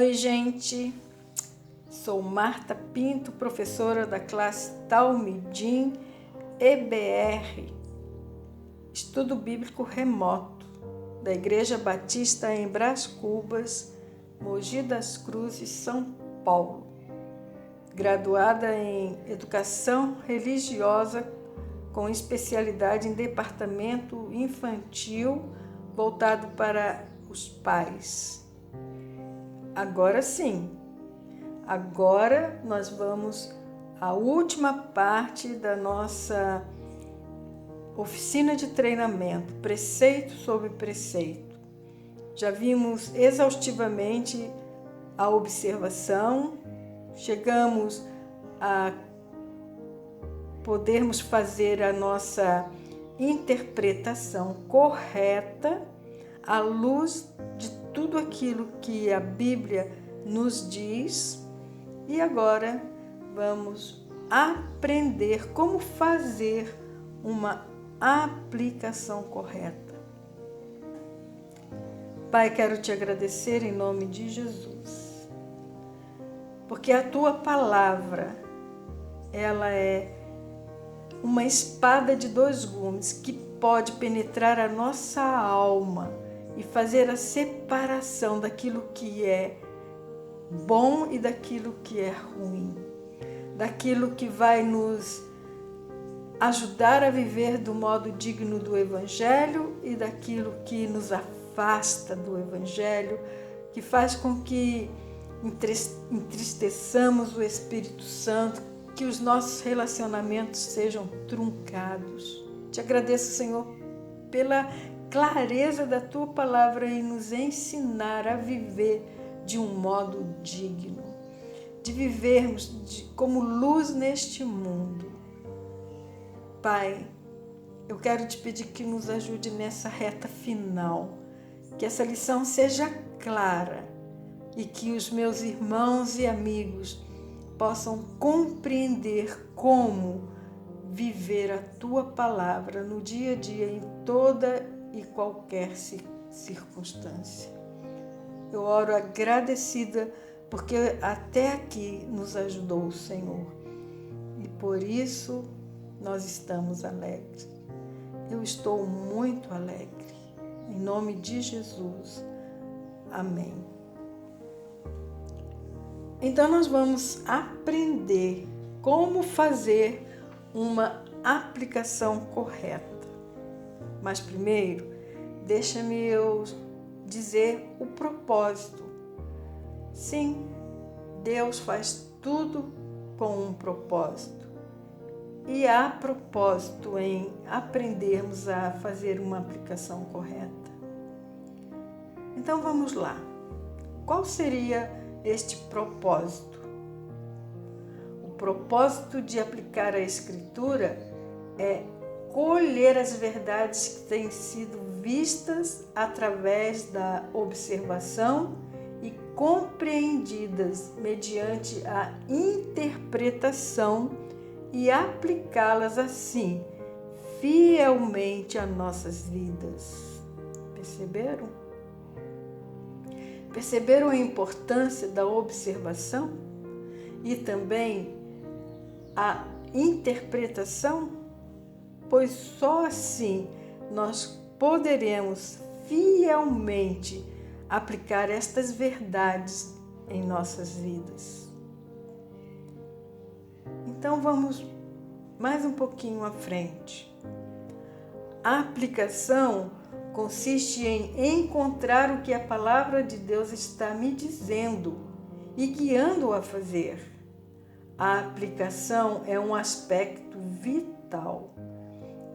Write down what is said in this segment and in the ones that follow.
Oi, gente. Sou Marta Pinto, professora da classe Talmidim EBR, Estudo Bíblico Remoto, da Igreja Batista em Brás Cubas, Mogi das Cruzes, São Paulo. Graduada em Educação Religiosa, com especialidade em Departamento Infantil, voltado para os pais. Agora sim, agora nós vamos à última parte da nossa oficina de treinamento, preceito sobre preceito. Já vimos exaustivamente a observação, chegamos a podermos fazer a nossa interpretação correta à luz de tudo aquilo que a Bíblia nos diz. E agora vamos aprender como fazer uma aplicação correta. Pai, quero te agradecer em nome de Jesus, porque a tua palavra, ela é uma espada de dois gumes que pode penetrar a nossa alma e fazer a separação daquilo que é bom e daquilo que é ruim, daquilo que vai nos ajudar a viver do modo digno do Evangelho e daquilo que nos afasta do Evangelho, que faz com que entristeçamos o Espírito Santo, que os nossos relacionamentos sejam truncados. Te agradeço, Senhor, pela clareza da tua palavra e nos ensinar a viver de um modo digno, de vivermos como luz neste mundo. Pai, eu quero te pedir que nos ajude nessa reta final, que essa lição seja clara e que os meus irmãos e amigos possam compreender como viver a tua palavra no dia a dia, em toda e qualquer circunstância. Eu oro agradecida porque até aqui nos ajudou o Senhor e por isso nós estamos alegres. Eu estou muito alegre. Em nome de Jesus. Amém. Então nós vamos aprender como fazer uma aplicação correta. Mas primeiro, deixa-me eu dizer o propósito. Sim, Deus faz tudo com um propósito. E há propósito em aprendermos a fazer uma aplicação correta. Então vamos lá. Qual seria este propósito? O propósito de aplicar a Escritura é colher as verdades que têm sido vistas através da observação e compreendidas mediante a interpretação e aplicá-las assim fielmente a nossas vidas. Perceberam? Perceberam a importância da observação e também a interpretação? Pois só assim nós poderemos fielmente aplicar estas verdades em nossas vidas. Então vamos mais um pouquinho à frente. A aplicação consiste em encontrar o que a palavra de Deus está me dizendo e guiando-o a fazer. A aplicação é um aspecto vital.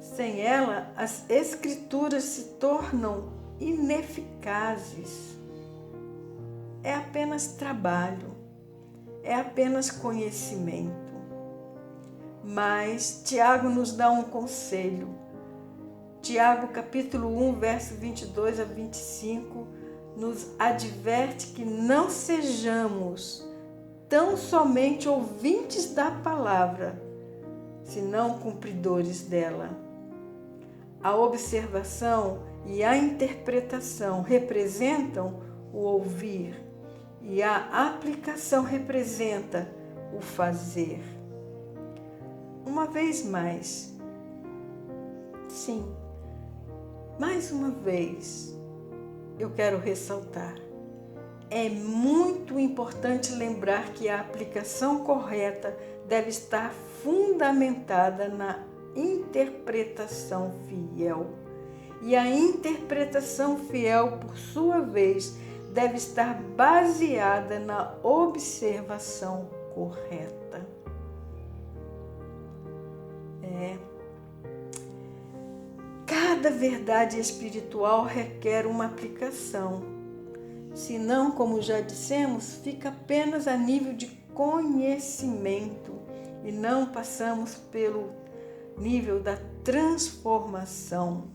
Sem ela, as Escrituras se tornam ineficazes. É apenas trabalho, é apenas conhecimento. Mas Tiago nos dá um conselho. Tiago, capítulo 1, verso 22 a 25, nos adverte que não sejamos tão somente ouvintes da palavra, senão cumpridores dela. A observação e a interpretação representam o ouvir e a aplicação representa o fazer. Uma vez mais, sim, mais uma vez, eu quero ressaltar. É muito importante lembrar que a aplicação correta deve estar fundamentada na interpretação fiel. E a interpretação fiel, por sua vez, deve estar baseada na observação correta. Cada verdade espiritual requer uma aplicação. Senão, como já dissemos, fica apenas a nível de conhecimento e não passamos pelo nível da transformação.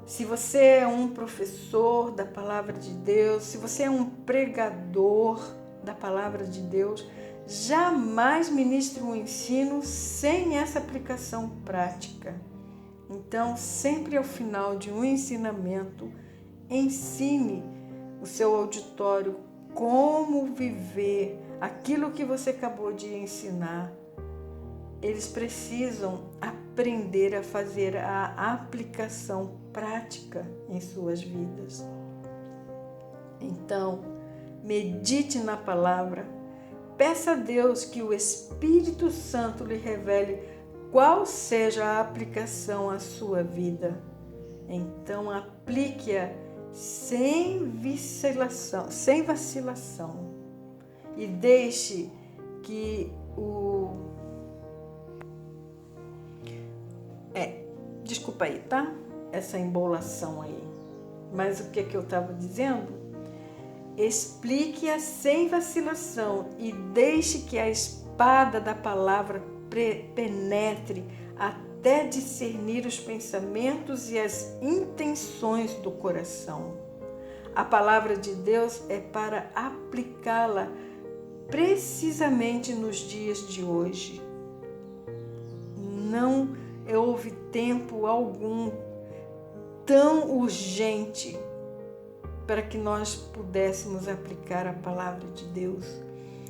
Se você é um professor da Palavra de Deus, se você é um pregador da Palavra de Deus, jamais ministre um ensino sem essa aplicação prática. Então, sempre ao final de um ensinamento, ensine o seu auditório como viver aquilo que você acabou de ensinar. Eles precisam aprender a fazer a aplicação prática em suas vidas. Então, medite na palavra, peça a Deus que o Espírito Santo lhe revele qual seja a aplicação à sua vida. Então, aplique-a sem vacilação e deixe que desculpa aí, tá? Essa embolação aí. Mas o que eu estava dizendo? Explique-a sem vacilação e deixe que a espada da palavra penetre até discernir os pensamentos e as intenções do coração. A palavra de Deus é para aplicá-la precisamente nos dias de hoje. Não houve tempo algum tão urgente para que nós pudéssemos aplicar a palavra de Deus.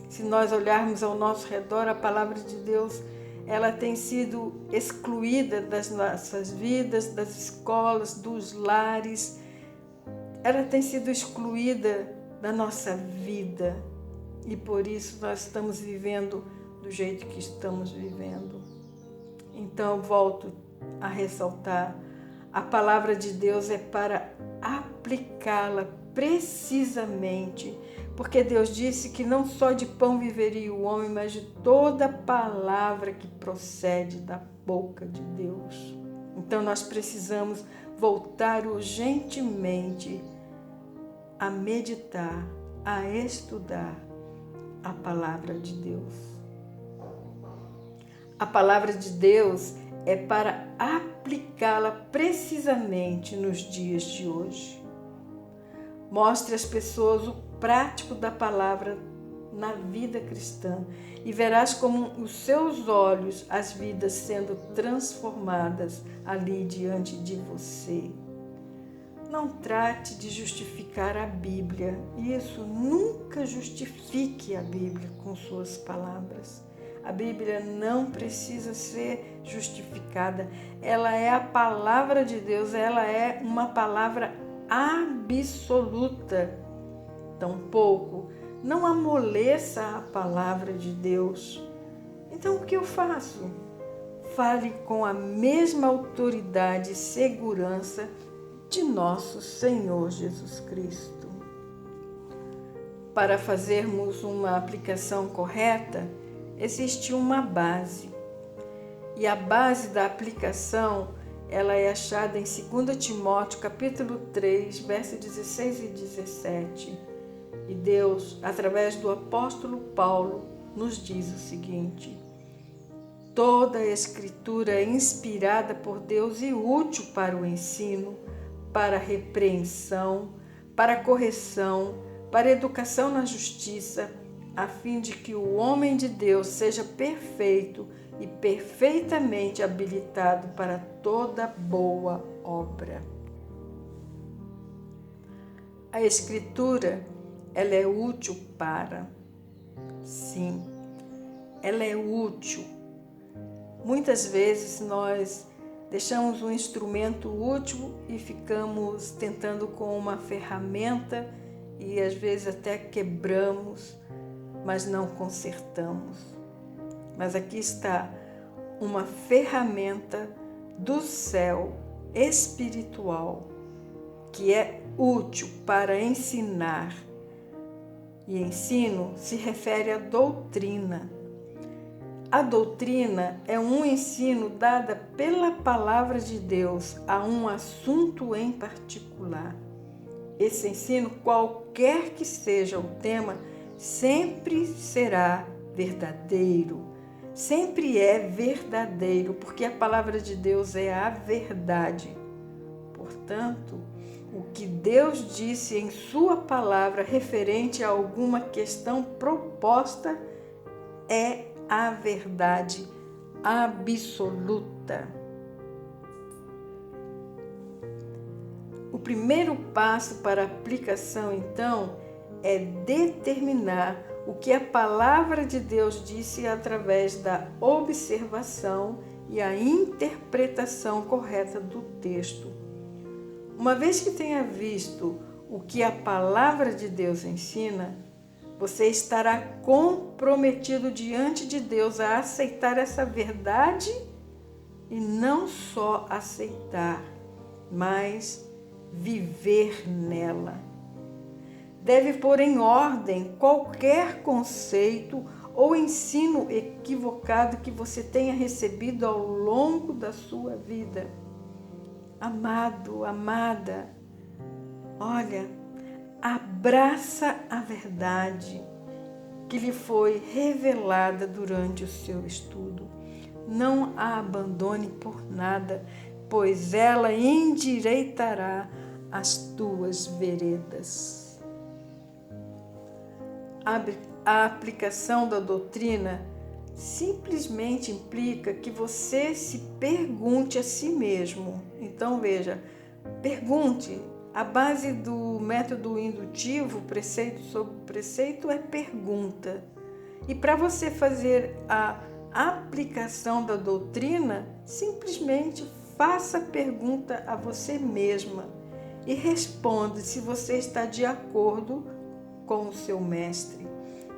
Se nós olharmos ao nosso redor, a palavra de Deus, ela tem sido excluída das nossas vidas, das escolas, dos lares. Ela tem sido excluída da nossa vida. E por isso nós estamos vivendo do jeito que estamos vivendo. Então eu volto a ressaltar, a palavra de Deus é para aplicá-la precisamente, porque Deus disse que não só de pão viveria o homem, mas de toda palavra que procede da boca de Deus. Então nós precisamos voltar urgentemente a meditar, a estudar a palavra de Deus. A palavra de Deus é para aplicá-la precisamente nos dias de hoje. Mostre às pessoas o prático da palavra na vida cristã e verás como os seus olhos as vidas sendo transformadas ali diante de você. Não trate de justificar a Bíblia. Isso, nunca justifique a Bíblia com suas palavras. A Bíblia não precisa ser justificada. Ela é a palavra de Deus, ela é uma palavra absoluta. Tampouco não amoleça a palavra de Deus. Então o que eu faço? Fale com a mesma autoridade e segurança de nosso Senhor Jesus Cristo. Para fazermos uma aplicação correta, existe uma base. E a base da aplicação, ela é achada em 2 Timóteo, capítulo 3, versos 16 e 17. E Deus, através do apóstolo Paulo, nos diz o seguinte: toda a Escritura é inspirada por Deus e útil para o ensino, para a repreensão, para a correção, para a educação na justiça, a fim de que o homem de Deus seja perfeito e perfeitamente habilitado para toda boa obra. A Escritura ela é útil para. Sim, ela é útil. Muitas vezes nós deixamos um instrumento útil e ficamos tentando com uma ferramenta e às vezes até quebramos, mas não consertamos. Mas aqui está uma ferramenta do céu espiritual que é útil para ensinar. E ensino se refere à doutrina. A doutrina é um ensino dado pela palavra de Deus a um assunto em particular. Esse ensino, qualquer que seja o tema, sempre será verdadeiro. Sempre é verdadeiro, porque a palavra de Deus é a verdade. Portanto, o que Deus disse em sua palavra referente a alguma questão proposta é a verdade absoluta. O primeiro passo para a aplicação, então, é determinar o que a palavra de Deus disse através da observação e a interpretação correta do texto. Uma vez que tenha visto o que a palavra de Deus ensina, você estará comprometido diante de Deus a aceitar essa verdade e não só aceitar, mas viver nela. Deve pôr em ordem qualquer conceito ou ensino equivocado que você tenha recebido ao longo da sua vida. Amado, amada, olha, abraça a verdade que lhe foi revelada durante o seu estudo. Não a abandone por nada, pois ela endireitará as tuas veredas. A aplicação da doutrina simplesmente implica que você se pergunte a si mesmo. Então, veja, pergunte. A base do método indutivo, preceito sobre preceito, é pergunta. E para você fazer a aplicação da doutrina, simplesmente faça a pergunta a você mesma e responda se você está de acordo com o seu mestre,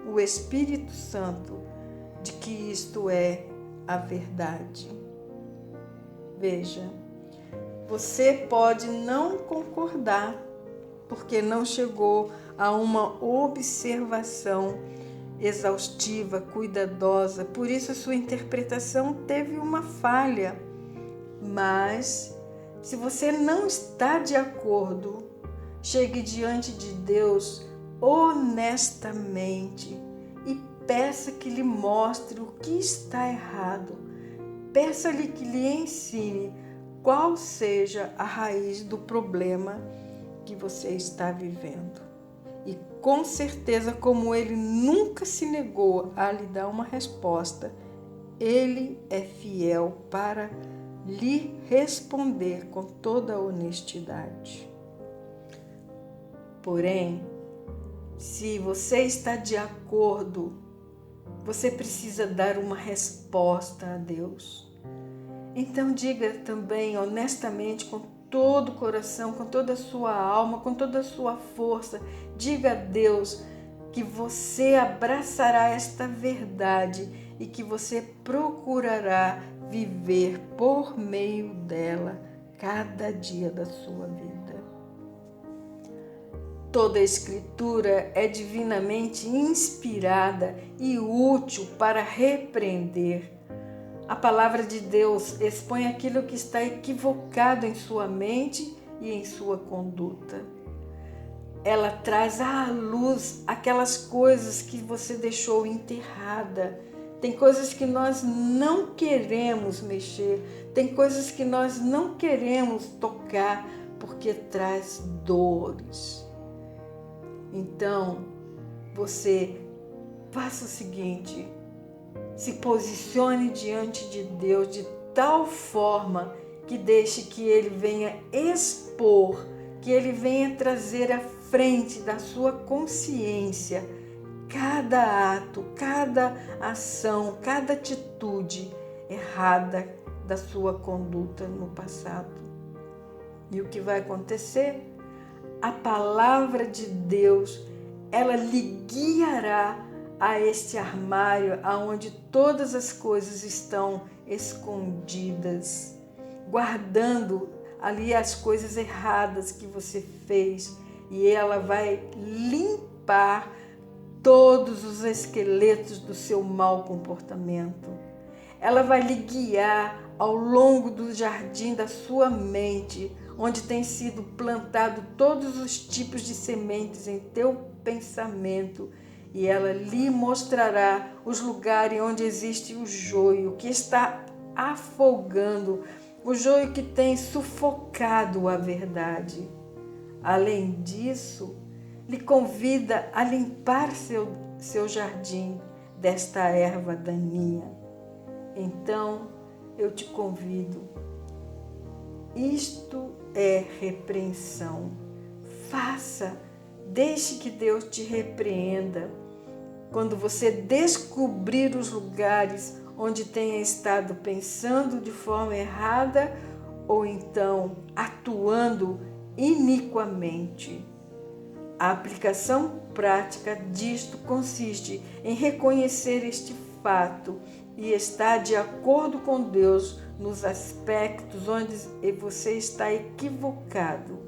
o Espírito Santo, de que isto é a verdade. Veja, você pode não concordar, porque não chegou a uma observação exaustiva, cuidadosa, por isso a sua interpretação teve uma falha. Mas, se você não está de acordo, chegue diante de Deus honestamente e peça que lhe mostre o que está errado. Peça-lhe que lhe ensine qual seja a raiz do problema que você está vivendo. E com certeza, como ele nunca se negou a lhe dar uma resposta, ele é fiel para lhe responder com toda a honestidade. Porém, se você está de acordo, você precisa dar uma resposta a Deus. Então diga também honestamente, com todo o coração, com toda a sua alma, com toda a sua força, diga a Deus que você abraçará esta verdade e que você procurará viver por meio dela cada dia da sua vida. Toda a Escritura é divinamente inspirada e útil para repreender. A palavra de Deus expõe aquilo que está equivocado em sua mente e em sua conduta. Ela traz à luz aquelas coisas que você deixou enterrada. Tem coisas que nós não queremos mexer, tem coisas que nós não queremos tocar porque traz dores. Então, você faça o seguinte: se posicione diante de Deus de tal forma que deixe que Ele venha expor, que Ele venha trazer à frente da sua consciência cada ato, cada ação, cada atitude errada da sua conduta no passado. E o que vai acontecer? A palavra de Deus, ela lhe guiará a este armário onde todas as coisas estão escondidas, guardando ali as coisas erradas que você fez, e ela vai limpar todos os esqueletos do seu mau comportamento. Ela vai lhe guiar ao longo do jardim da sua mente, onde tem sido plantado todos os tipos de sementes em teu pensamento, e ela lhe mostrará os lugares onde existe o joio que está afogando, o joio que tem sufocado a verdade. Além disso, lhe convida a limpar seu jardim desta erva daninha. Então, eu te convido. Isto é repreensão. Deixe que Deus te repreenda. Quando você descobrir os lugares onde tenha estado pensando de forma errada ou então atuando iniquamente. A aplicação prática disto consiste em reconhecer este fato e estar de acordo com Deus nos aspectos onde você está equivocado,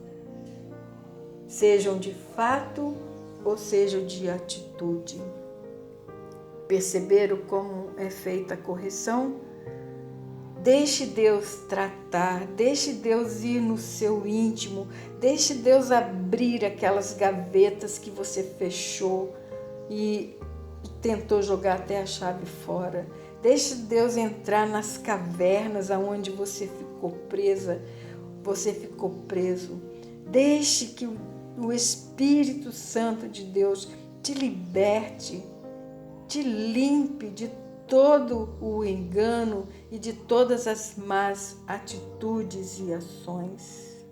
sejam de fato ou sejam de atitude. Perceberam como é feita a correção? Deixe Deus tratar, deixe Deus ir no seu íntimo, deixe Deus abrir aquelas gavetas que você fechou e tentou jogar até a chave fora. Deixe Deus entrar nas cavernas aonde você ficou preso. Deixe que o Espírito Santo de Deus te liberte, te limpe de todo o engano e de todas as más atitudes e ações.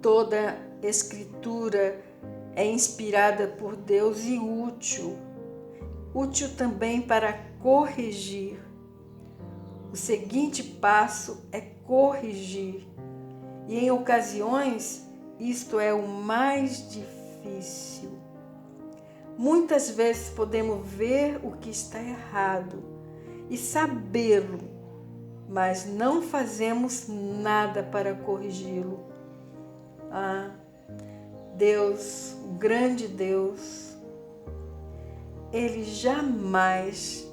Toda Escritura é inspirada por Deus e útil também para corrigir. O seguinte passo é corrigir, e em ocasiões isto é o mais difícil. Muitas vezes podemos ver o que está errado e sabê-lo, mas não fazemos nada para corrigi-lo. Deus, o grande Deus, Ele jamais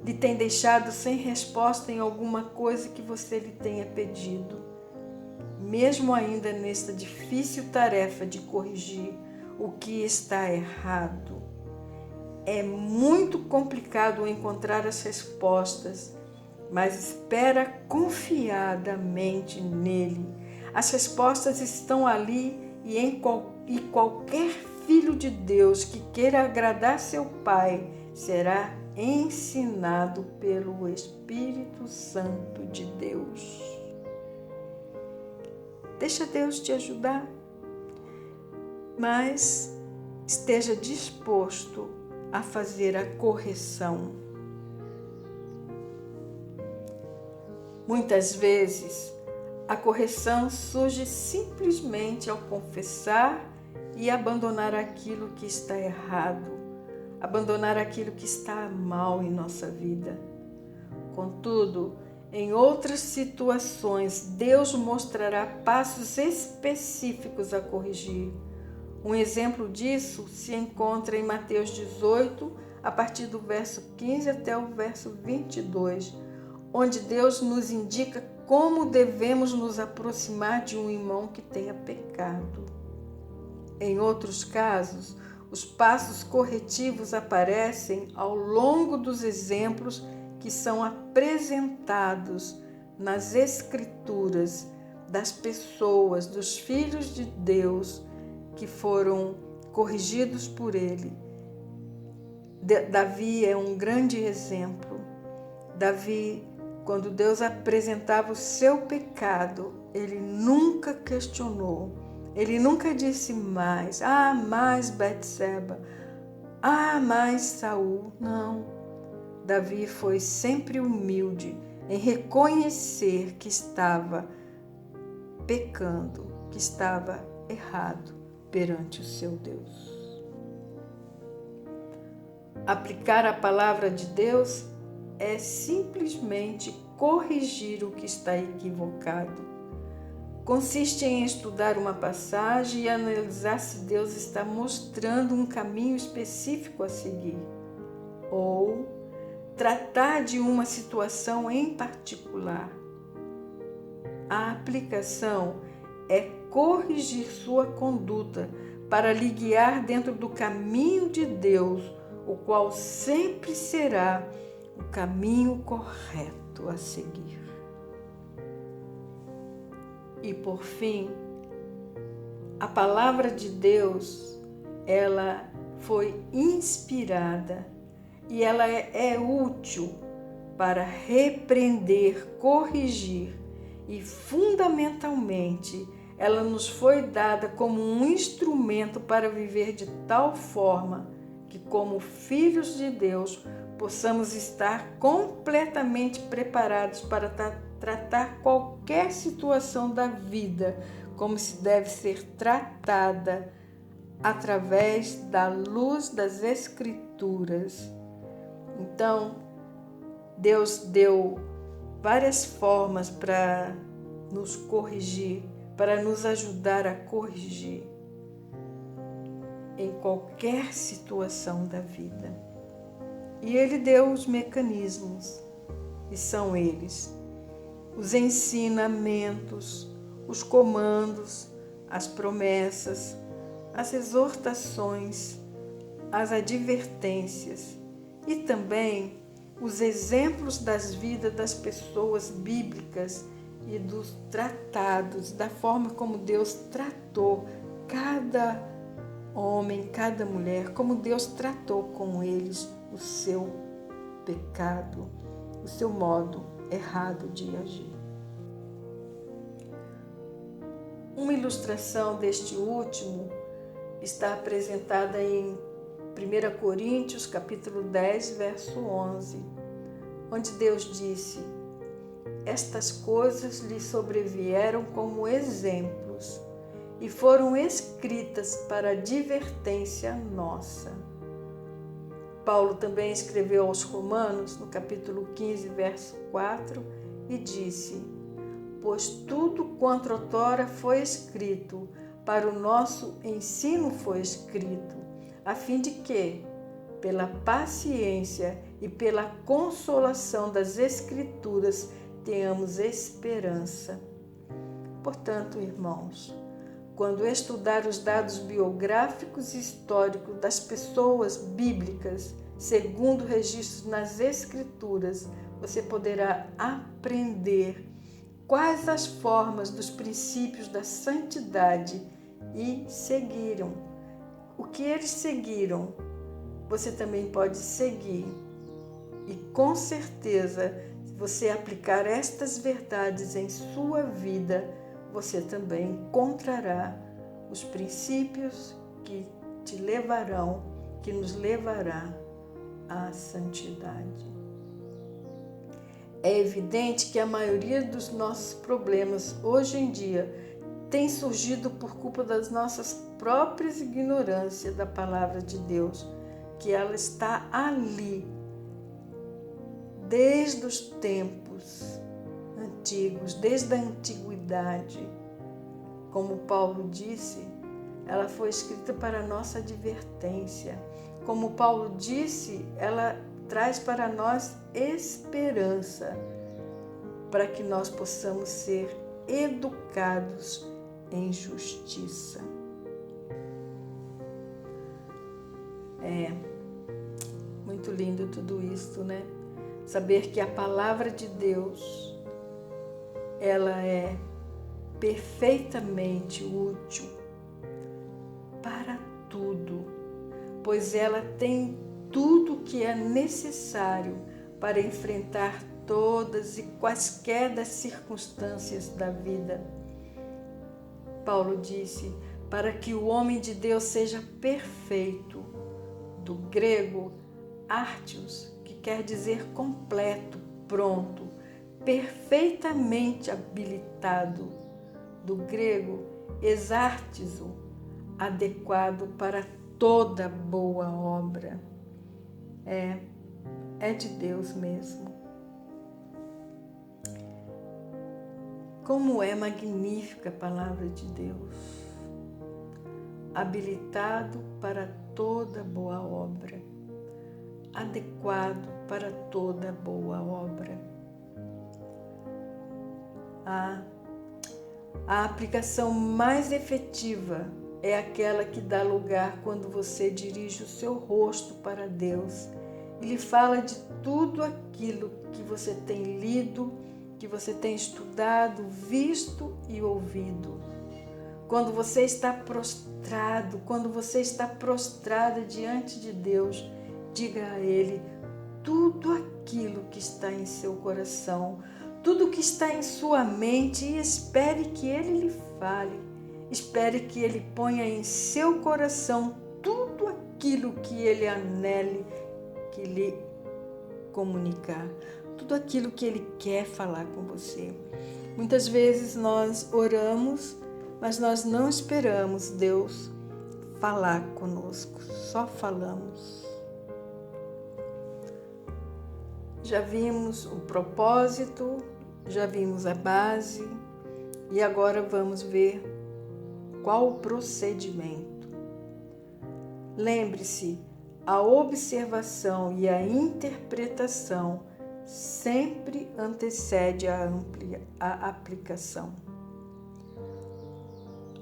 lhe tem deixado sem resposta em alguma coisa que você lhe tenha pedido. Mesmo ainda nesta difícil tarefa de corrigir o que está errado, é muito complicado encontrar as respostas, mas espera confiadamente nele. As respostas estão ali e qualquer filho de Deus que queira agradar seu Pai será ensinado pelo Espírito Santo de Deus. Deixa Deus te ajudar, mas esteja disposto a fazer a correção. Muitas vezes, a correção surge simplesmente ao confessar e abandonar aquilo que está errado, abandonar aquilo que está mal em nossa vida. Contudo, em outras situações, Deus mostrará passos específicos a corrigir. Um exemplo disso se encontra em Mateus 18, a partir do verso 15 até o verso 22, onde Deus nos indica como devemos nos aproximar de um irmão que tenha pecado. Em outros casos, os passos corretivos aparecem ao longo dos exemplos que são apresentados nas Escrituras das pessoas, dos filhos de Deus que foram corrigidos por ele. Davi é um grande exemplo. Davi, quando Deus apresentava o seu pecado, ele nunca questionou, Ele nunca disse mais, mais Betseba, mais Saul. Não. Davi foi sempre humilde em reconhecer que estava pecando, que estava errado perante o seu Deus. Aplicar a palavra de Deus é simplesmente corrigir o que está equivocado. Consiste em estudar uma passagem e analisar se Deus está mostrando um caminho específico a seguir, ou tratar de uma situação em particular. A aplicação é corrigir sua conduta para lhe guiar dentro do caminho de Deus, o qual sempre será o caminho correto a seguir. E por fim, a palavra de Deus, ela foi inspirada e ela é útil para repreender, corrigir e, fundamentalmente, ela nos foi dada como um instrumento para viver de tal forma que, como filhos de Deus, possamos estar completamente preparados para tratar qualquer situação da vida como se deve ser tratada através da luz das Escrituras. Então, Deus deu várias formas para nos corrigir, para nos ajudar a corrigir em qualquer situação da vida. E Ele deu os mecanismos, e são eles: os ensinamentos, os comandos, as promessas, as exortações, as advertências e também os exemplos das vidas das pessoas bíblicas e dos tratados, da forma como Deus tratou cada homem, cada mulher, como Deus tratou com eles o seu pecado, o seu modo errado de agir. Uma ilustração deste último está apresentada em 1 Coríntios, capítulo 10, verso 11, onde Deus disse: estas coisas lhe sobrevieram como exemplos e foram escritas para advertência nossa. Paulo também escreveu aos Romanos, no capítulo 15, verso 4, e disse: pois tudo quanto outrora foi escrito, para o nosso ensino foi escrito, a fim de que, pela paciência e pela consolação das Escrituras, tenhamos esperança. Portanto, irmãos, quando estudar os dados biográficos e históricos das pessoas bíblicas, segundo registros nas Escrituras, você poderá aprender quais as formas dos princípios da santidade e seguiram. O que eles seguiram, você também pode seguir. E com certeza, se você aplicar estas verdades em sua vida, você também encontrará os princípios que te levarão, que nos levará à santidade. É evidente que a maioria dos nossos problemas hoje em dia tem surgido por culpa das nossas próprias ignorâncias da palavra de Deus, que ela está ali desde os tempos antigos, desde a antiguidade. Como Paulo disse, ela foi escrita para a nossa advertência. Como Paulo disse, ela traz para nós esperança, para que nós possamos ser educados em justiça. É muito lindo tudo isso, né? Saber que a palavra de Deus, ela é perfeitamente útil para tudo, pois ela tem tudo que é necessário para enfrentar todas e quaisquer das circunstâncias da vida. Paulo disse, para que o homem de Deus seja perfeito, do grego artios, que quer dizer completo, pronto, perfeitamente habilitado, do grego exartizo, adequado para toda boa obra. É de Deus mesmo. Como é magnífica a palavra de Deus. Habilitado para toda boa obra. Adequado para toda boa obra. A aplicação mais efetiva é aquela que dá lugar quando você dirige o seu rosto para Deus e lhe fala de tudo aquilo que você tem lido, que você tem estudado, visto e ouvido. Quando você está prostrado, quando você está prostrada diante de Deus, diga a Ele tudo aquilo que está em seu coração, tudo que está em sua mente e espere que Ele lhe fale. Espere que Ele ponha em seu coração tudo aquilo que Ele anele que lhe comunicar, tudo aquilo que Ele quer falar com você. Muitas vezes nós oramos, mas nós não esperamos Deus falar conosco, só falamos. Já vimos o propósito, já vimos a base e agora vamos ver qual o procedimento. Lembre-se, a observação e a interpretação sempre antecede a aplicação.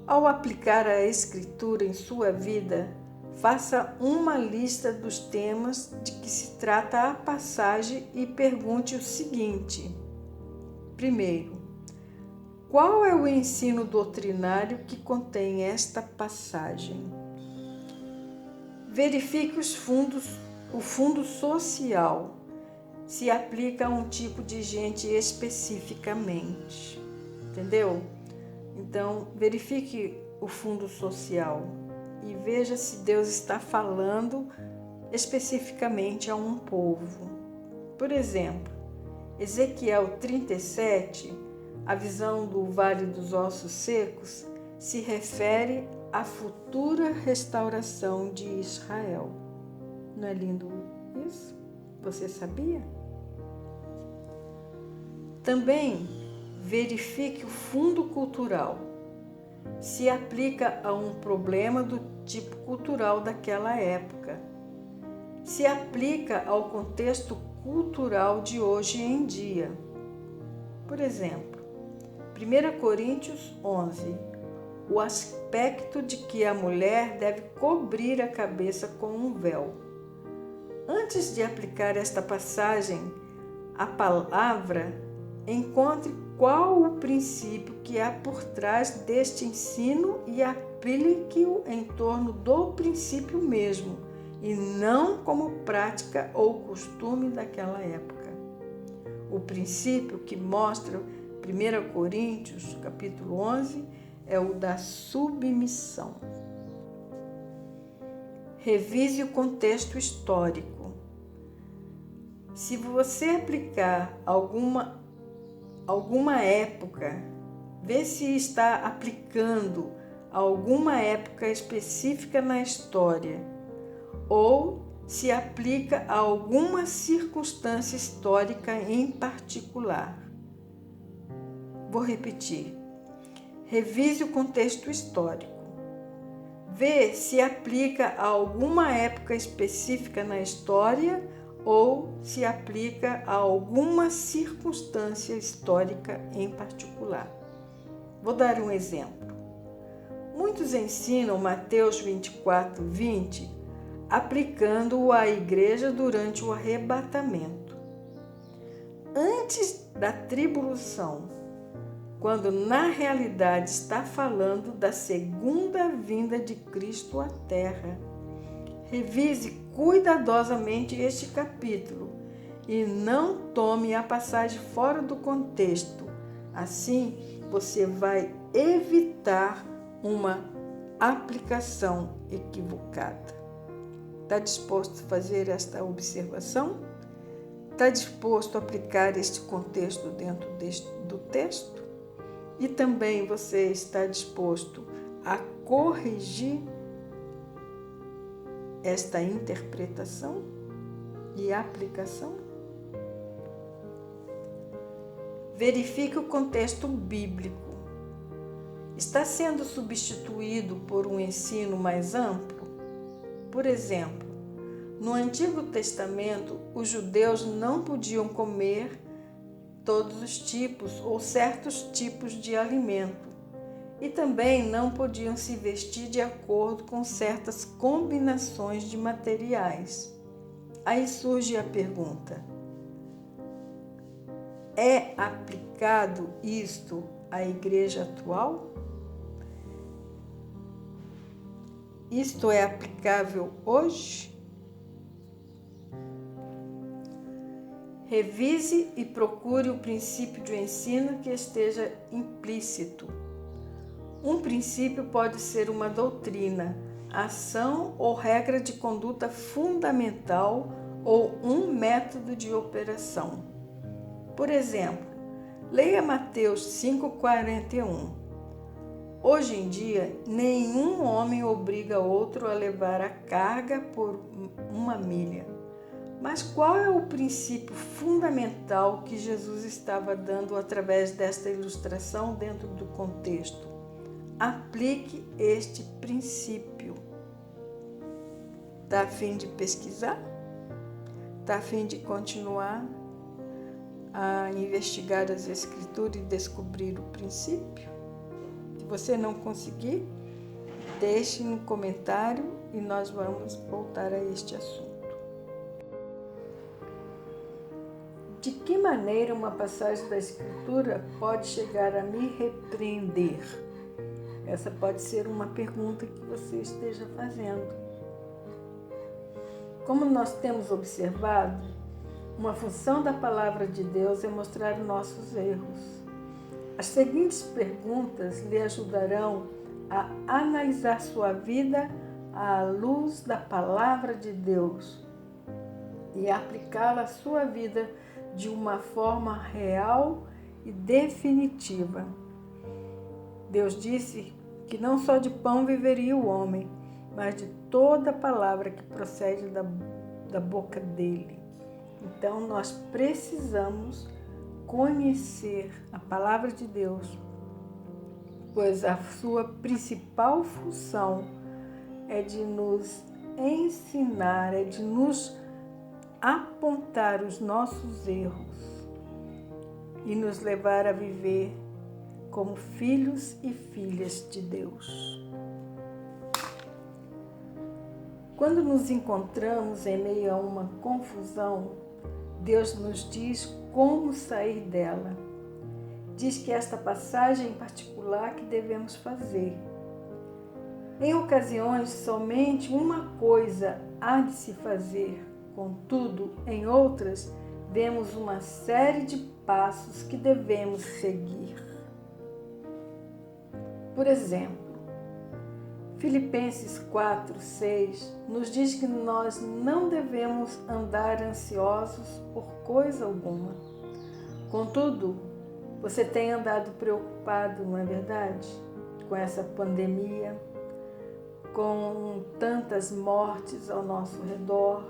Ao aplicar a Escritura em sua vida, faça uma lista dos temas de que se trata a passagem e pergunte o seguinte. Primeiro, qual é o ensino doutrinário que contém esta passagem? Verifique o fundo social, se aplica a um tipo de gente especificamente. Entendeu? Então, verifique o fundo social e veja se Deus está falando especificamente a um povo. Por exemplo, Ezequiel 37, a visão do Vale dos Ossos Secos, se refere à futura restauração de Israel. Não é lindo isso? Você sabia? Também verifique o fundo cultural. Se aplica a um problema do tipo cultural daquela época. Se aplica ao contexto cultural de hoje em dia. Por exemplo, 1 Coríntios 11, o aspecto de que a mulher deve cobrir a cabeça com um véu. Antes de aplicar esta passagem à palavra, encontre qual o princípio que há por trás deste ensino e aplique-o em torno do princípio mesmo, e não como prática ou costume daquela época. O princípio que mostra 1 Coríntios, capítulo 11, é o da submissão. Revise o contexto histórico. Se você aplicar alguma época, vê se está aplicando a alguma época específica na história ou se aplica a alguma circunstância histórica em particular. Vou repetir. Revise o contexto histórico. Vê se aplica a alguma época específica na história ou se aplica a alguma circunstância histórica em particular. Vou dar um exemplo. Muitos ensinam Mateus 24, 20, aplicando-o à igreja durante o arrebatamento. Antes da tribulação, quando na realidade está falando da segunda vinda de Cristo à Terra. Revise cuidadosamente este capítulo e não tome a passagem fora do contexto. Assim, você vai evitar uma aplicação equivocada. Está disposto a fazer esta observação? Está disposto a aplicar este contexto dentro do texto? E também você está disposto a corrigir esta interpretação e aplicação? Verifique o contexto bíblico. Está sendo substituído por um ensino mais amplo? Por exemplo, no Antigo Testamento, os judeus não podiam comer todos os tipos ou certos tipos de alimento e também não podiam se vestir de acordo com certas combinações de materiais. Aí surge a pergunta: é aplicado isto à igreja atual? Isto é aplicável hoje? Revise e procure o princípio de ensino que esteja implícito. Um princípio pode ser uma doutrina, ação ou regra de conduta fundamental ou um método de operação. Por exemplo, leia Mateus 5,41. Hoje em dia, nenhum homem obriga outro a levar a carga por 1 milha. Mas qual é o princípio fundamental que Jesus estava dando através desta ilustração dentro do contexto? Aplique este princípio. Está a fim de pesquisar? Está a fim de continuar a investigar as Escrituras e descobrir o princípio? Se você não conseguir, deixe um comentário e nós vamos voltar a este assunto. De que maneira uma passagem da Escritura pode chegar a me repreender? Essa pode ser uma pergunta que você esteja fazendo. Como nós temos observado, uma função da palavra de Deus é mostrar nossos erros. As seguintes perguntas lhe ajudarão a analisar sua vida à luz da palavra de Deus e aplicá-la à sua vida de uma forma real e definitiva. Deus disse que não só de pão viveria o homem, mas de toda palavra que procede da boca dele. Então, nós precisamos conhecer a palavra de Deus, pois a sua principal função é de nos ensinar, é de nos apontar os nossos erros e nos levar a viver como filhos e filhas de Deus. Quando nos encontramos em meio a uma confusão, Deus nos diz como sair dela. Diz que esta passagem em particular que devemos fazer. Em ocasiões, somente uma coisa há de se fazer. Contudo, em outras, vemos uma série de passos que devemos seguir. Por exemplo, Filipenses 4:6 nos diz que nós não devemos andar ansiosos por coisa alguma. Contudo, você tem andado preocupado, não é verdade? Com essa pandemia, com tantas mortes ao nosso redor,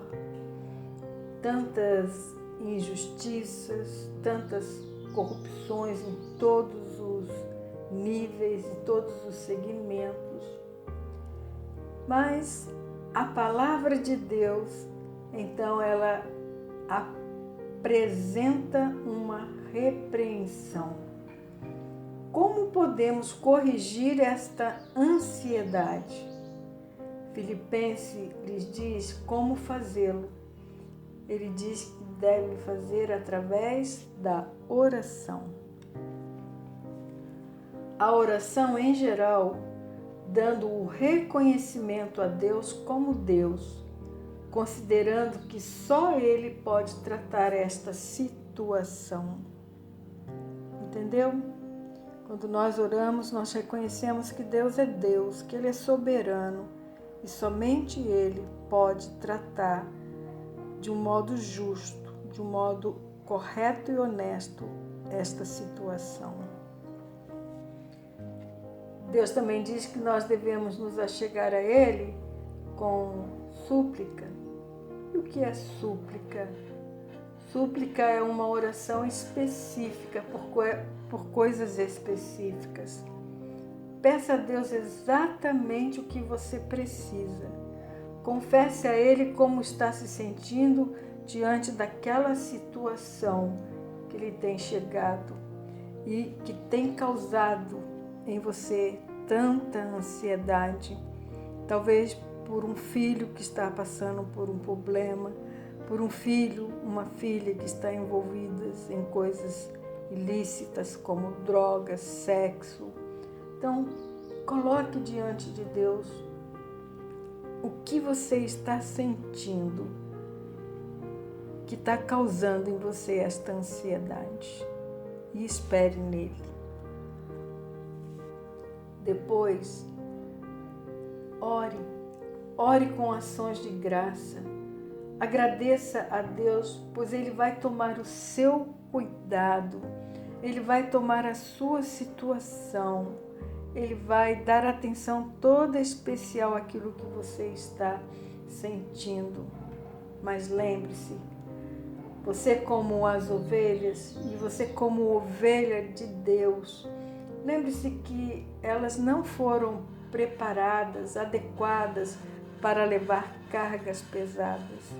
tantas injustiças, tantas corrupções em todos os níveis e todos os segmentos. Mas a palavra de Deus, então, ela apresenta uma repreensão. Como podemos corrigir esta ansiedade? Filipenses lhes diz como fazê-lo. Ele diz que deve fazer através da oração. A oração, em geral, dando o reconhecimento a Deus como Deus, considerando que só Ele pode tratar esta situação. Entendeu? Quando nós oramos, nós reconhecemos que Deus é Deus, que Ele é soberano e somente Ele pode tratar de um modo justo, de um modo correto e honesto esta situação. Deus também diz que nós devemos nos achegar a Ele com súplica. E o que é súplica? Súplica é uma oração específica por coisas específicas. Peça a Deus exatamente o que você precisa. Confesse a Ele como está se sentindo diante daquela situação que lhe tem chegado e que tem causado em você tanta ansiedade. Talvez por um filho que está passando por um problema, por um filho, uma filha que está envolvidas em coisas ilícitas como drogas, sexo. Então, coloque diante de Deus o que você está sentindo que está causando em você esta ansiedade e espere nele. Depois, ore com ações de graça. Agradeça a Deus, pois Ele vai tomar o seu cuidado, Ele vai tomar a sua situação, Ele vai dar atenção toda especial àquilo que você está sentindo. Mas lembre-se, você como as ovelhas e você como ovelha de Deus, lembre-se que elas não foram preparadas, adequadas para levar cargas pesadas.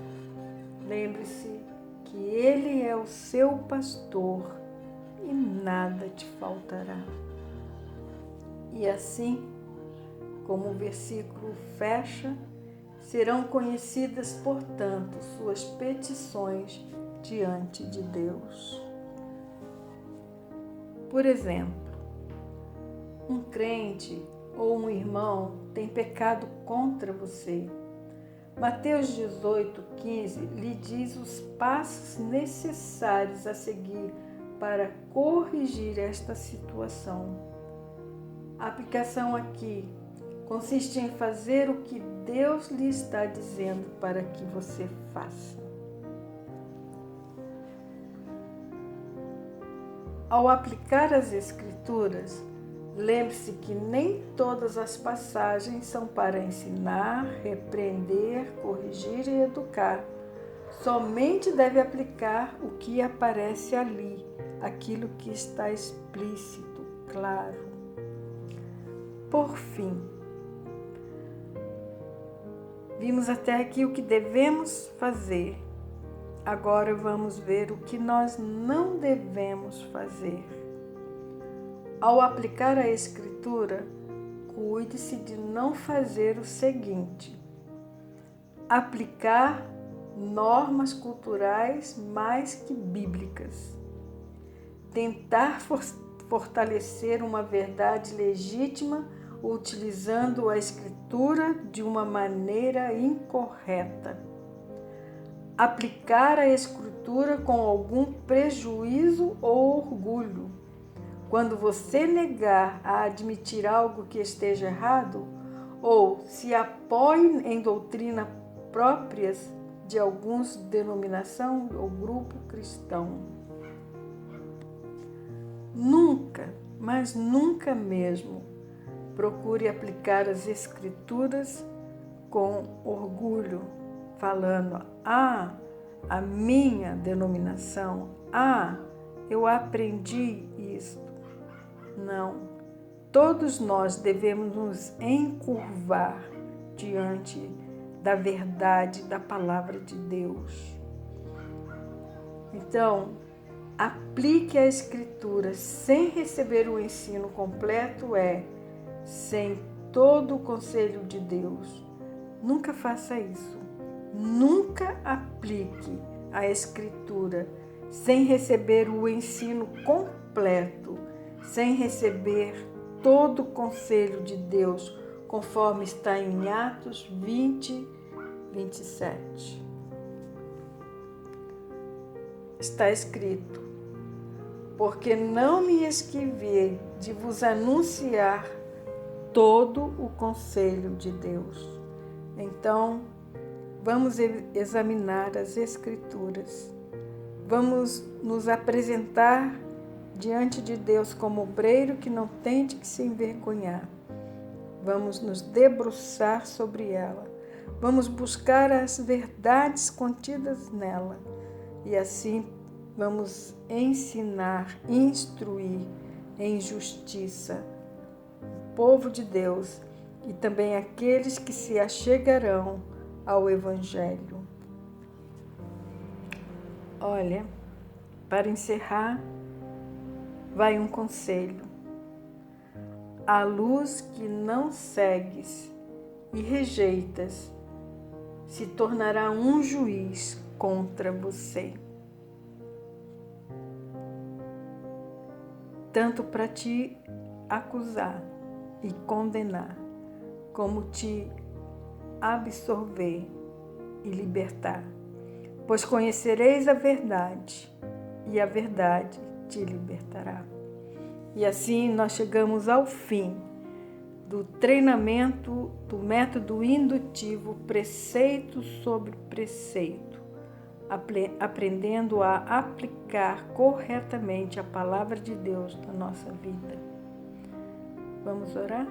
Lembre-se que Ele é o seu pastor e nada te faltará. E assim, como o versículo fecha, serão conhecidas, portanto, suas petições diante de Deus. Por exemplo, um crente ou um irmão tem pecado contra você. Mateus 18:15 lhe diz os passos necessários a seguir para corrigir esta situação. A aplicação aqui consiste em fazer o que Deus lhe está dizendo para que você faça. Ao aplicar as Escrituras, lembre-se que nem todas as passagens são para ensinar, repreender, corrigir e educar. Somente deve aplicar o que aparece ali, aquilo que está explícito, claro. Por fim, vimos até aqui o que devemos fazer. Agora vamos ver o que nós não devemos fazer. Ao aplicar a Escritura, cuide-se de não fazer o seguinte: aplicar normas culturais mais que bíblicas, tentar fortalecer uma verdade legítima utilizando a Escritura de uma maneira incorreta, aplicar a Escritura com algum prejuízo ou orgulho. Quando você negar a admitir algo que esteja errado, ou se apoie em doutrina próprias de alguns denominação ou grupo cristão. Nunca, mas nunca mesmo, procure aplicar as Escrituras com orgulho, falando: a minha denominação, eu aprendi isso. Não, todos nós devemos nos encurvar diante da verdade da palavra de Deus. Então, aplique a Escritura sem receber o ensino completo, sem todo o conselho de Deus. Nunca faça isso. Nunca aplique a Escritura sem receber o ensino completo, sem receber todo o conselho de Deus, conforme está em Atos 20:27. Está escrito: porque não me esquivei de vos anunciar todo o conselho de Deus. Então, vamos examinar as Escrituras. Vamos nos apresentar diante de Deus como obreiro que não tem de que se envergonhar. Vamos nos debruçar sobre ela. Vamos buscar as verdades contidas nela. E assim vamos ensinar, instruir em justiça o povo de Deus e também aqueles que se achegarão ao Evangelho. Olha, para encerrar, vai um conselho. A luz que não segues e rejeitas se tornará um juiz contra você. Tanto para te acusar e condenar, como te absorver e libertar. Pois conhecereis a verdade, e a verdade te libertará. E assim nós chegamos ao fim do treinamento do método indutivo, preceito sobre preceito, aprendendo a aplicar corretamente a palavra de Deus na nossa vida. Vamos orar?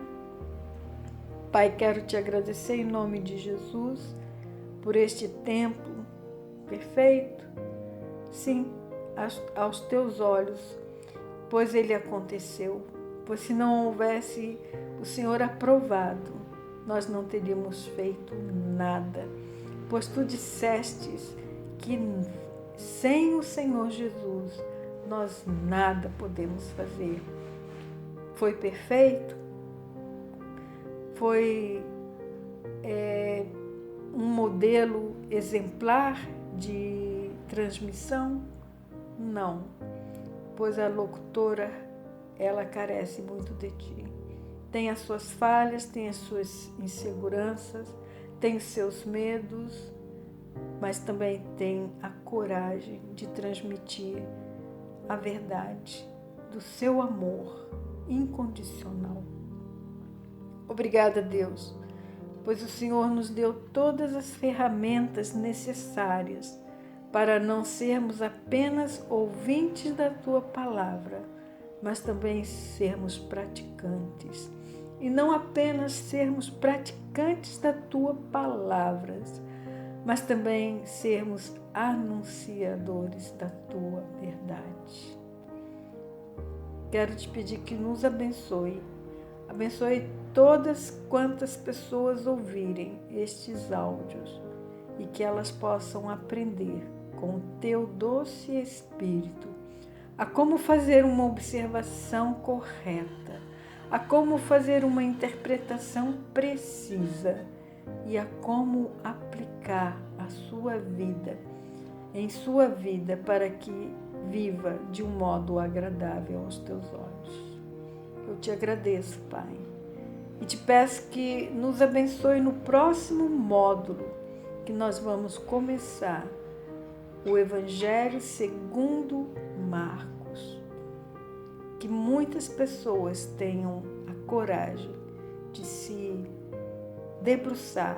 Pai, quero te agradecer em nome de Jesus por este tempo perfeito, sim, aos teus olhos, pois ele aconteceu. Pois se não houvesse o Senhor aprovado, nós não teríamos feito nada. Pois tu dissestes que sem o Senhor Jesus nós nada podemos fazer. Foi perfeito? Foi um modelo exemplar de transmissão? Não, pois a locutora, ela carece muito de ti. Tem as suas falhas, tem as suas inseguranças, tem os seus medos, mas também tem a coragem de transmitir a verdade do seu amor incondicional. Obrigada, Deus, pois o Senhor nos deu todas as ferramentas necessárias para não sermos apenas ouvintes da Tua palavra, mas também sermos praticantes. E não apenas sermos praticantes da Tua palavra, mas também sermos anunciadores da Tua verdade. Quero te pedir que nos abençoe. Abençoe todas quantas pessoas ouvirem estes áudios e que elas possam aprender com o Teu doce Espírito a como fazer uma observação correta, a como fazer uma interpretação precisa e a como aplicar a sua vida, em sua vida, para que viva de um modo agradável aos Teus olhos. Eu te agradeço, Pai, e te peço que nos abençoe no próximo módulo que nós vamos começar, o Evangelho segundo Marcos. Que muitas pessoas tenham a coragem de se debruçar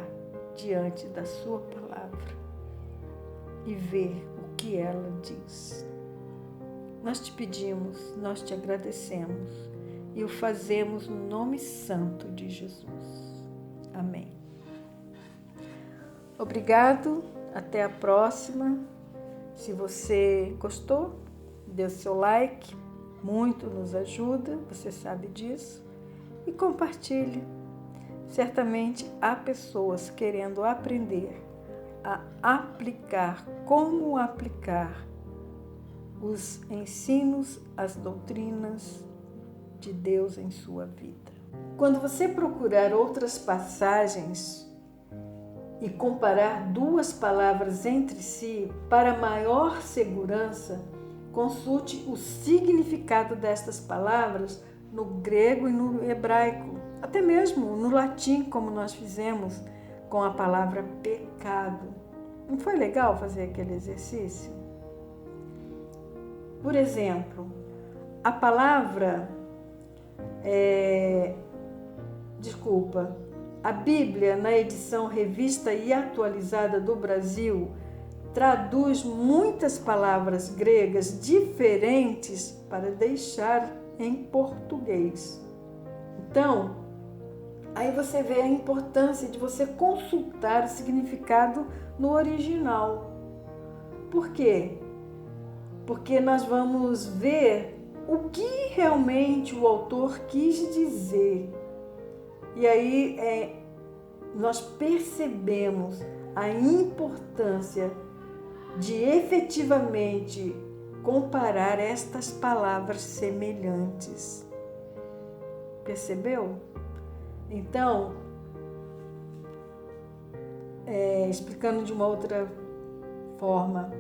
diante da sua palavra e ver o que ela diz. Nós te pedimos, nós te agradecemos e o fazemos no nome santo de Jesus. Amém. Obrigado, até a próxima. Se você gostou, dê o seu like, muito nos ajuda, você sabe disso, e compartilhe. Certamente há pessoas querendo aprender a aplicar, como aplicar os ensinos, as doutrinas de Deus em sua vida. Quando você procurar outras passagens e comparar duas palavras entre si, para maior segurança, consulte o significado destas palavras no grego e no hebraico, até mesmo no latim, como nós fizemos com a palavra pecado. Não foi legal fazer aquele exercício? Por exemplo, a palavra, a Bíblia, na edição revista e atualizada do Brasil, traduz muitas palavras gregas diferentes para deixar em português. Então, aí você vê a importância de você consultar o significado no original. Por quê? Porque nós vamos ver o que realmente o autor quis dizer. E aí nós percebemos a importância de efetivamente comparar estas palavras semelhantes. Percebeu? Então, explicando de uma outra forma,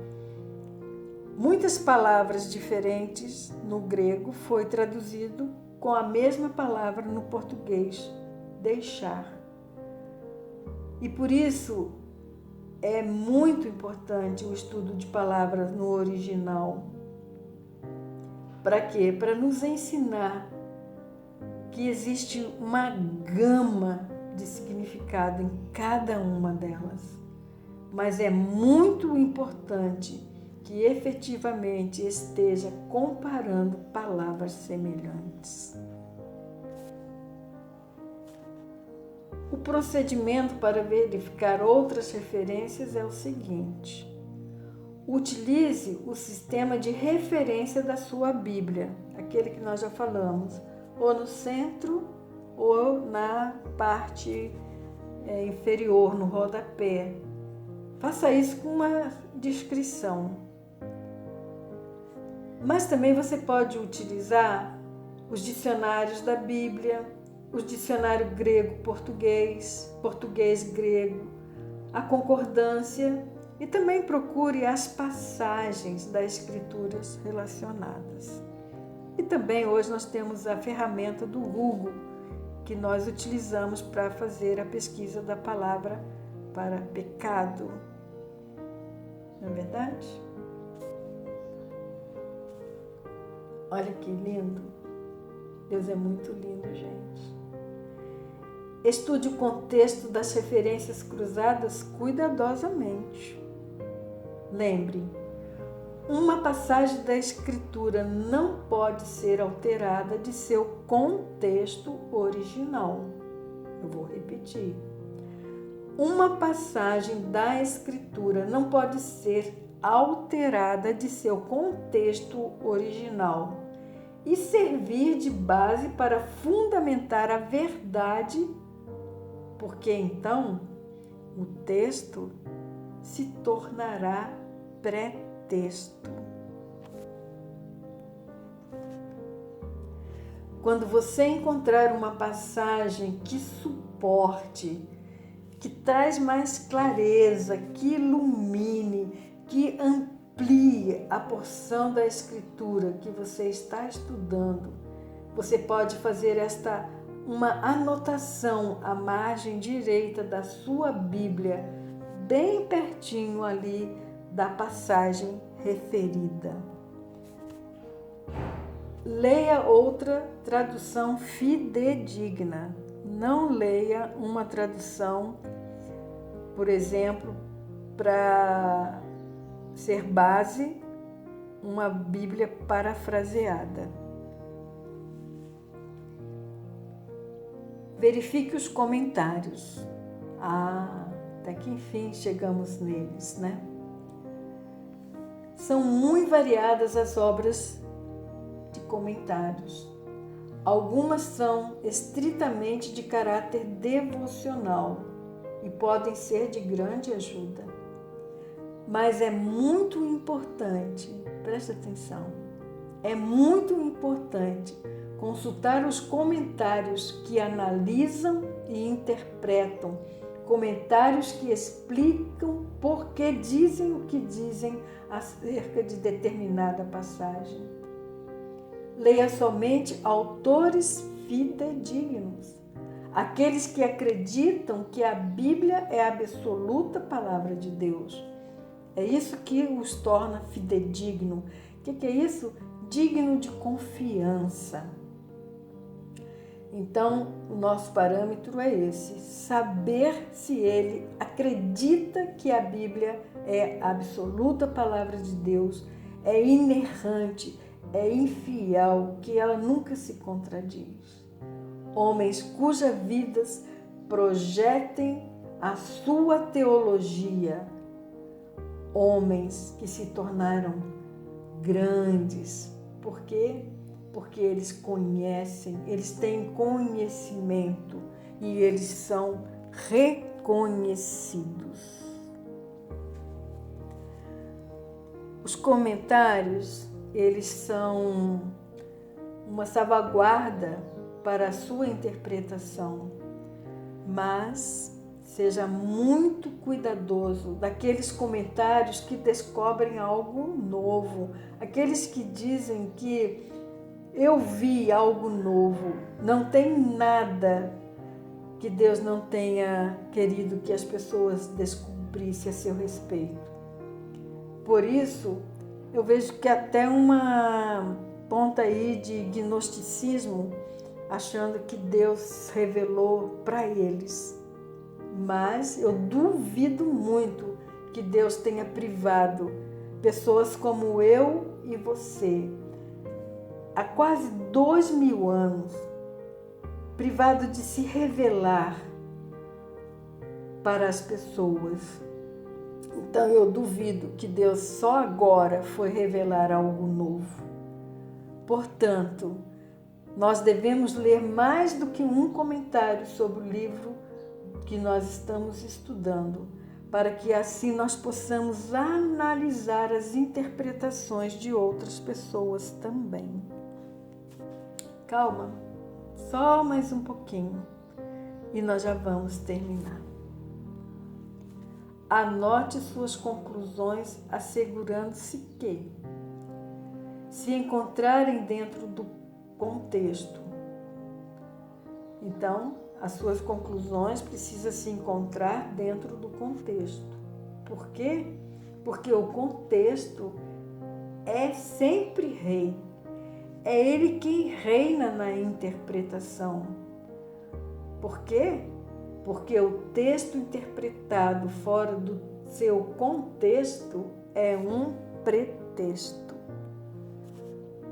muitas palavras diferentes no grego foi traduzido com a mesma palavra no português, deixar. E por isso é muito importante o estudo de palavras no original. Para quê? Para nos ensinar que existe uma gama de significado em cada uma delas. Mas é muito importante que efetivamente esteja comparando palavras semelhantes. O procedimento para verificar outras referências é o seguinte: utilize o sistema de referência da sua Bíblia, aquele que nós já falamos, ou no centro ou na parte inferior, no rodapé. Faça isso com uma descrição. Mas também você pode utilizar os dicionários da Bíblia, o dicionário grego-português, português-grego, a concordância, e também procure as passagens das escrituras relacionadas. E também hoje nós temos a ferramenta do Google, que nós utilizamos para fazer a pesquisa da palavra para pecado. Não é verdade? Olha que lindo. Deus é muito lindo, gente. Estude o contexto das referências cruzadas cuidadosamente. Lembre, uma passagem da Escritura não pode ser alterada de seu contexto original. Eu vou repetir. Uma passagem da Escritura não pode ser alterada de seu contexto original e servir de base para fundamentar a verdade, porque então o texto se tornará pretexto. Quando você encontrar uma passagem que suporte, que traz mais clareza, que ilumine, que amplie a porção da Escritura que você está estudando, você pode fazer uma anotação à margem direita da sua Bíblia, bem pertinho ali da passagem referida. Leia outra tradução fidedigna. Não leia uma tradução, por exemplo, para ser base, uma Bíblia parafraseada. Verifique os comentários. Até que enfim chegamos neles, né? São muito variadas as obras de comentários. Algumas são estritamente de caráter devocional e podem ser de grande ajuda. Mas é muito importante, preste atenção, é muito importante consultar os comentários que analisam e interpretam, comentários que explicam por que dizem o que dizem acerca de determinada passagem. Leia somente autores fidedignos, aqueles que acreditam que a Bíblia é a absoluta palavra de Deus. É isso que os torna fidedigno. O que é isso? digno de confiança. Então, o nosso parâmetro é esse: saber se ele acredita que a Bíblia é a absoluta palavra de Deus, é inerrante, é infiel, que ela nunca se contradiz. Homens cujas vidas projetem a sua teologia, homens que se tornaram grandes. Por quê? Porque eles conhecem, eles têm conhecimento e eles são reconhecidos. Os comentários, eles são uma salvaguarda para a sua interpretação, mas seja muito cuidadoso daqueles comentários que descobrem algo novo, aqueles que dizem que eu vi algo novo. Não tem nada que Deus não tenha querido que as pessoas descobrissem a seu respeito. Por isso, eu vejo que até uma ponta aí de gnosticismo, achando que Deus revelou para eles. Mas eu duvido muito que Deus tenha privado pessoas como eu e você, há quase 2000 anos, privado de se revelar para as pessoas. Então eu duvido que Deus só agora foi revelar algo novo. Portanto, nós devemos ler mais do que um comentário sobre o livro que nós estamos estudando, para que assim nós possamos analisar as interpretações de outras pessoas também. Calma, só mais um pouquinho e nós já vamos terminar. Anote suas conclusões, assegurando-se que, se encontrarem dentro do contexto, então as suas conclusões precisam se encontrar dentro do contexto. Por quê? Porque o contexto é sempre rei. É ele quem reina na interpretação. Por quê? Porque o texto interpretado fora do seu contexto é um pretexto.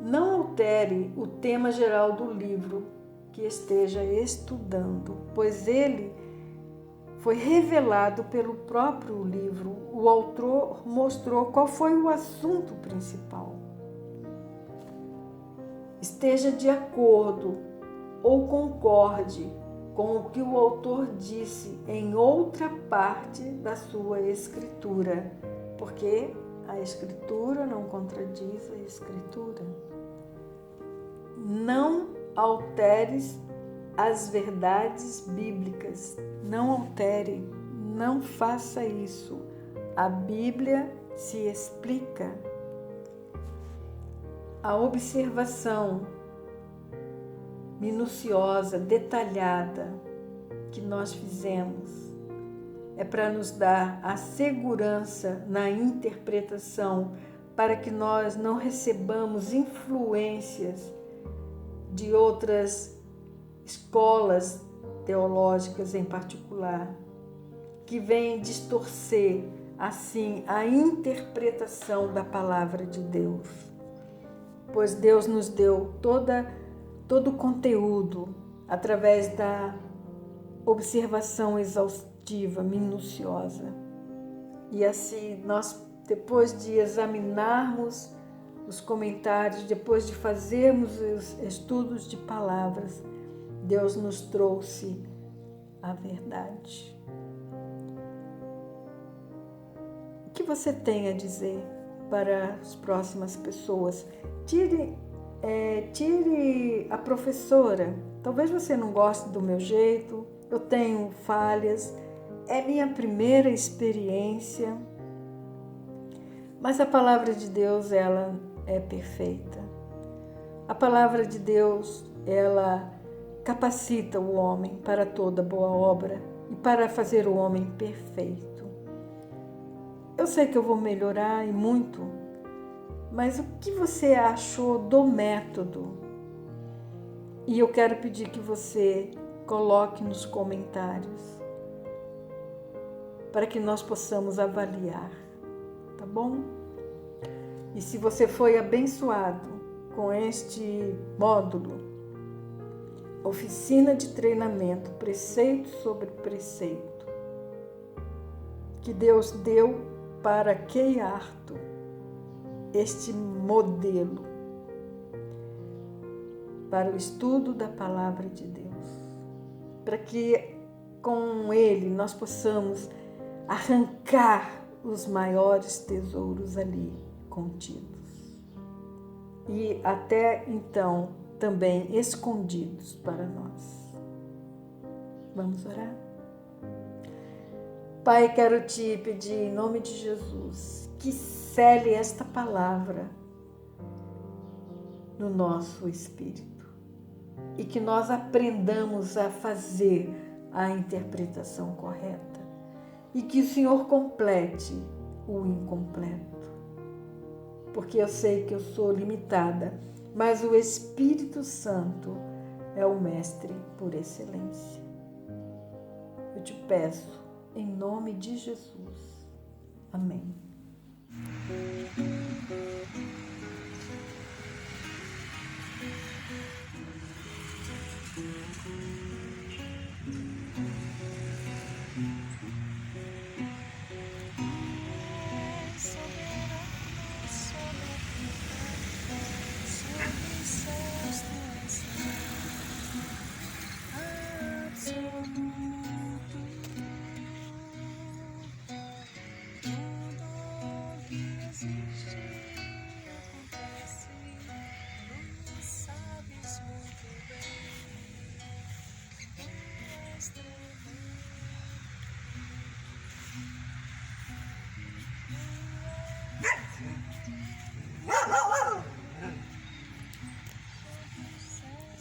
Não altere o tema geral do livro que esteja estudando, pois ele foi revelado pelo próprio livro. O autor mostrou qual foi o assunto principal. Esteja de acordo ou concorde com o que o autor disse em outra parte da sua escritura, porque a escritura não contradiz a escritura. Não alteres as verdades bíblicas, não altere, não faça isso. A Bíblia se explica. A observação minuciosa, detalhada que nós fizemos é para nos dar a segurança na interpretação, para que nós não recebamos influências de outras escolas teológicas em particular, que vêm distorcer assim a interpretação da palavra de Deus. Pois Deus nos deu todo o conteúdo através da observação exaustiva, minuciosa. E assim, nós, depois de examinarmos os comentários, depois de fazermos os estudos de palavras, Deus nos trouxe a verdade. O que você tem a dizer para as próximas pessoas? Tire a professora. Talvez você não goste do meu jeito, eu tenho falhas, é minha primeira experiência, mas a palavra de Deus, ela é perfeita. A palavra de Deus, ela capacita o homem para toda boa obra e para fazer o homem perfeito. Eu sei que eu vou melhorar e muito, Mas o que você achou do método? E eu quero pedir que você coloque nos comentários para que nós possamos avaliar, tá bom? E se você foi abençoado com este módulo, oficina de treinamento, preceito sobre preceito, que Deus deu para Kay Arthur, este modelo para o estudo da Palavra de Deus, para que com ele nós possamos arrancar os maiores tesouros ali contidos e até então também escondidos para nós. Vamos orar? Pai, quero te pedir em nome de Jesus que cele esta palavra no nosso espírito e que nós aprendamos a fazer a interpretação correta e que o Senhor complete o incompleto, porque eu sei que eu sou limitada, mas o Espírito Santo é o mestre por excelência. Eu te peço em nome de Jesus. Amém.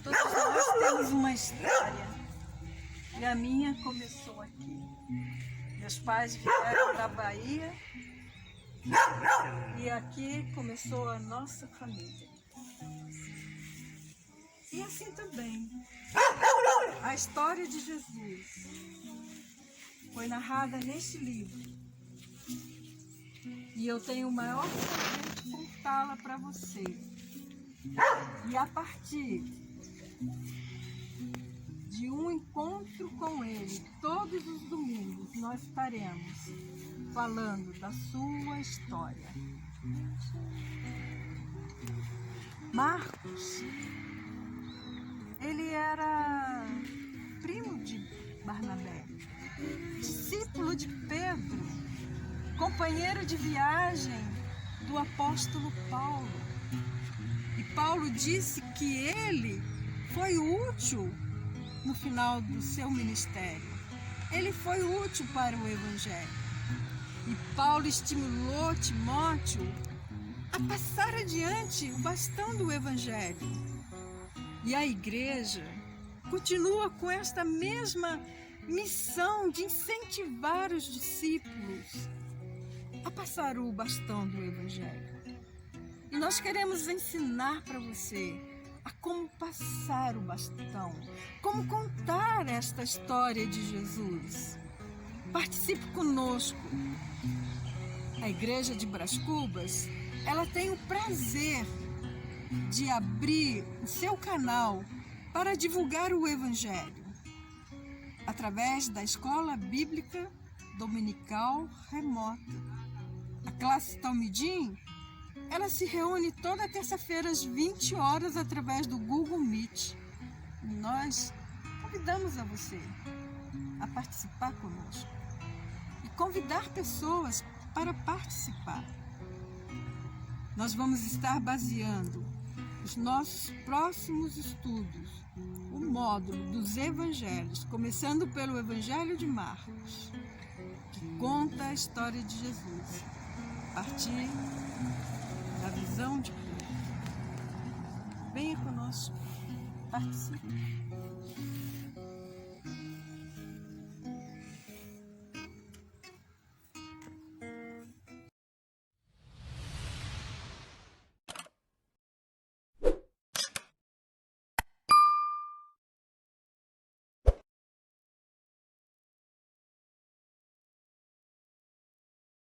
Todos nós temos uma história e a minha começou aqui. Meus pais vieram da Bahia e aqui começou a nossa família. E assim também, a história de Jesus foi narrada neste livro. E eu tenho o maior prazer de contá-la para você. E a partir de um encontro com ele, todos os domingos, nós estaremos falando da sua história. Marcos, ele era primo de Barnabé, discípulo de Pedro, companheiro de viagem do apóstolo Paulo. E Paulo disse que ele foi útil no final do seu ministério. Ele foi útil para o Evangelho. E Paulo estimulou Timóteo a passar adiante o bastão do Evangelho. E a igreja continua com esta mesma missão de incentivar os discípulos a passar o bastão do Evangelho. E nós queremos ensinar para você a como passar o bastão, como contar esta história de Jesus. Participe conosco. A Igreja de Brás Cubas, ela tem o prazer de abrir o seu canal para divulgar o Evangelho através da Escola Bíblica Dominical Remota. A classe Talmidim, ela se reúne toda terça-feira às 20 horas através do Google Meet. E nós convidamos a você a participar conosco e convidar pessoas para participar. Nós vamos estar baseando os nossos próximos estudos, o módulo dos Evangelhos, começando pelo Evangelho de Marcos, que conta a história de Jesus, a partir da visão de Pedro. Venha conosco, participe.